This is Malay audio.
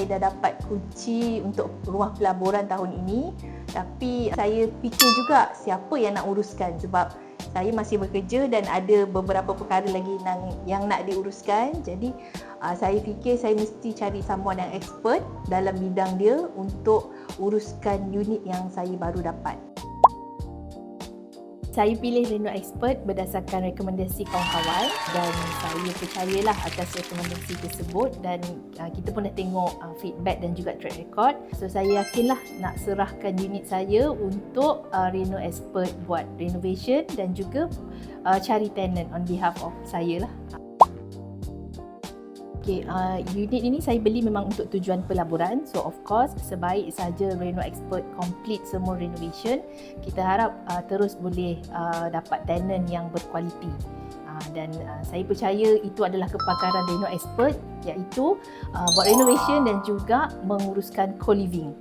saya dah dapat kunci untuk rumah pelaburan tahun ini. Tapi saya fikir juga siapa yang nak uruskan, sebab saya masih bekerja dan ada beberapa perkara lagi yang nak diuruskan. Jadi saya fikir saya mesti cari someone yang expert dalam bidang dia untuk uruskan unit yang saya baru dapat. Saya pilih Reno Expert berdasarkan rekomendasi kawan-kawan dan saya percayalah atas rekomendasi tersebut, dan kita pun dah tengok feedback dan juga track record. So saya yakinlah nak serahkan unit saya untuk Reno Expert buat renovation dan juga cari tenant on behalf of saya lah. Okay, unit ini saya beli memang untuk tujuan pelaburan. So of course, sebaik saja Reno Expert complete semua renovation, kita harap terus boleh dapat tenant yang berkualiti. Dan saya percaya itu adalah kepakaran Reno Expert, iaitu buat renovation dan juga menguruskan co-living.